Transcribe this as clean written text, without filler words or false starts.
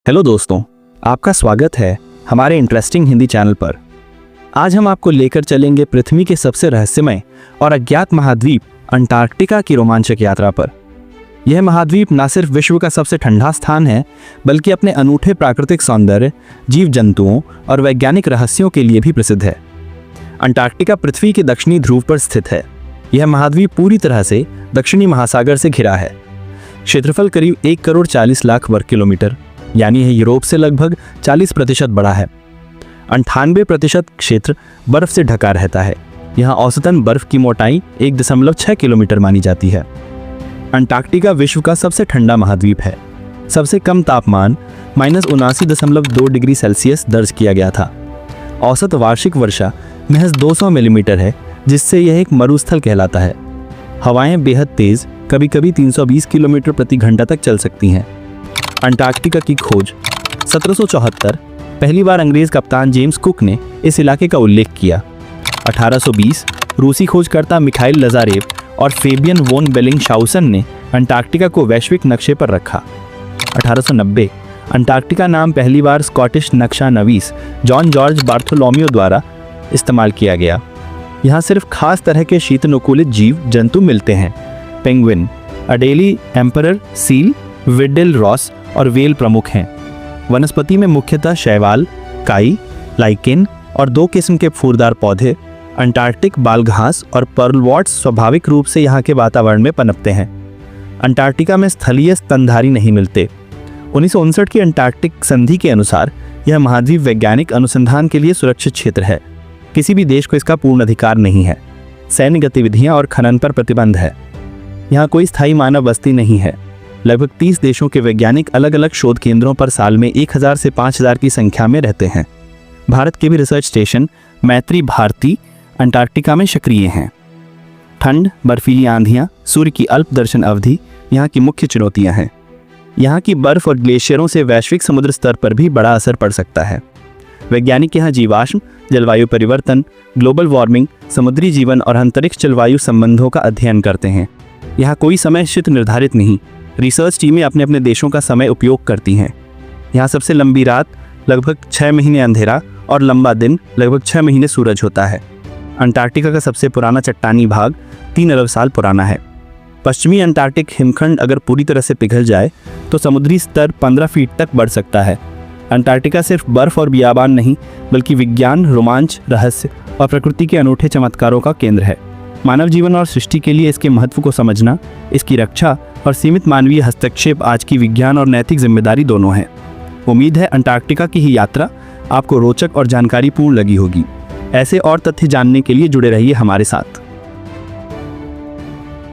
Hello दोस्तों, आपका स्वागत है हमारे इंटरेस्टिंग हिंदी चैनल पर। आज हम आपको लेकर चलेंगे पृथ्वी के सबसे रहस्यमय और अज्ञात महाद्वीप अंटार्कटिका की रोमांचक यात्रा पर। यह महाद्वीप न सिर्फ विश्व का सबसे ठंडा स्थान है, बल्कि अपने अनूठे प्राकृतिक सौंदर्य, जीव जंतुओं और वैज्ञानिक रहस्यों के लिए भी प्रसिद्ध है। अंटार्कटिका पृथ्वी के दक्षिणी ध्रुव पर स्थित है। यह महाद्वीप पूरी तरह से दक्षिणी महासागर से घिरा है। क्षेत्रफल करीब 1,40,00,000 वर्ग किलोमीटर, यानी यह यूरोप से लगभग 40% बड़ा है। 98% क्षेत्र बर्फ से ढका रहता है। यहाँ औसतन बर्फ की मोटाई 1.6 किलोमीटर मानी जाती है। अंटार्कटिका विश्व का सबसे ठंडा महाद्वीप है। सबसे कम तापमान -79.2 डिग्री सेल्सियस दर्ज किया गया था। औसत वार्षिक वर्षा महज 200 मिलीमीटर है, जिससे यह एक मरुस्थल कहलाता है। हवाएं बेहद तेज, कभी कभी 320 किलोमीटर प्रति घंटा तक चल सकती हैं। अंटार्कटिका की खोज 1774 पहली बार अंग्रेज कप्तान जेम्स कुक ने इस इलाके का उल्लेख किया। 1820 रूसी खोजकर्ता मिखाइल लजारेव और फेबियन वोन बेलिंगशाउसन ने अंटार्कटिका को वैश्विक नक्शे पर रखा। 1890 अंटार्कटिका नाम पहली बार स्कॉटिश नक्शा-नवीस जॉन जॉर्ज बार्थोलोम्यू द्वारा इस्तेमाल किया गया। यहाँ सिर्फ खास तरह के शीतनुकूलित जीव जंतु मिलते हैं। पेंगुइन, अडेली एम्परर सील, विडिल रॉस और वेल प्रमुख हैं। वनस्पति में मुख्यतः शैवाल, काई, लाइकेन और 2 किस्म के फूलदार पौधे, अंटार्कटिक बाल घास और पर्लवॉट्स स्वाभाविक रूप से यहाँ के वातावरण में पनपते हैं। अंटार्कटिका में स्थलीय स्तनधारी नहीं मिलते। 1959 की अंटार्कटिक संधि के अनुसार यह महाद्वीप वैज्ञानिक अनुसंधान के लिए सुरक्षित क्षेत्र है। किसी भी देश को इसका पूर्ण अधिकार नहीं है। सैन्य गतिविधियां और खनन पर प्रतिबंध है। यहाँ कोई स्थायी मानव बस्ती नहीं है। लगभग 30 देशों के वैज्ञानिक अलग अलग शोध केंद्रों पर साल में 1000 से 5000 की संख्या में रहते हैं। भारत के भी रिसर्च स्टेशन मैत्री भारती अंटार्कटिका में सक्रिय हैं। ठंड, बर्फीली आंधियां, सूर्य की अल्प दर्शन अवधि यहाँ की मुख्य चुनौतियां हैं। यहाँ की बर्फ और ग्लेशियरों से वैश्विक समुद्र स्तर पर भी बड़ा असर पड़ सकता है। वैज्ञानिक यहाँ जीवाश्म, जलवायु परिवर्तन, ग्लोबल वार्मिंग, समुद्री जीवन और अंतरिक्ष जलवायु संबंधों का अध्ययन करते हैं। यहाँ कोई समय निश्चित निर्धारित नहीं। रिसर्च टीमें अपने अपने देशों का समय उपयोग करती हैं। यहाँ सबसे लंबी रात लगभग 6 महीने अंधेरा और लंबा दिन लगभग 6 महीने सूरज होता है। अंटार्कटिका का सबसे पुराना चट्टानी भाग 3 अरब साल पुराना है। पश्चिमी अंटार्कटिक हिमखंड अगर पूरी तरह से पिघल जाए तो समुद्री स्तर 15 फीट तक बढ़ सकता है। अंटार्कटिका सिर्फ बर्फ और बियाबान नहीं, बल्कि विज्ञान, रोमांच, रहस्य और प्रकृति के अनूठे चमत्कारों का केंद्र है। मानव जीवन और सृष्टि के लिए इसके महत्व को समझना, इसकी रक्षा और सीमित मानवीय हस्तक्षेप आज की विज्ञान और नैतिक जिम्मेदारी दोनों है। उम्मीद है अंटार्कटिका की ही यात्रा आपको रोचक और जानकारीपूर्ण लगी होगी। ऐसे और तथ्य जानने के लिए जुड़े रहिए हमारे साथ।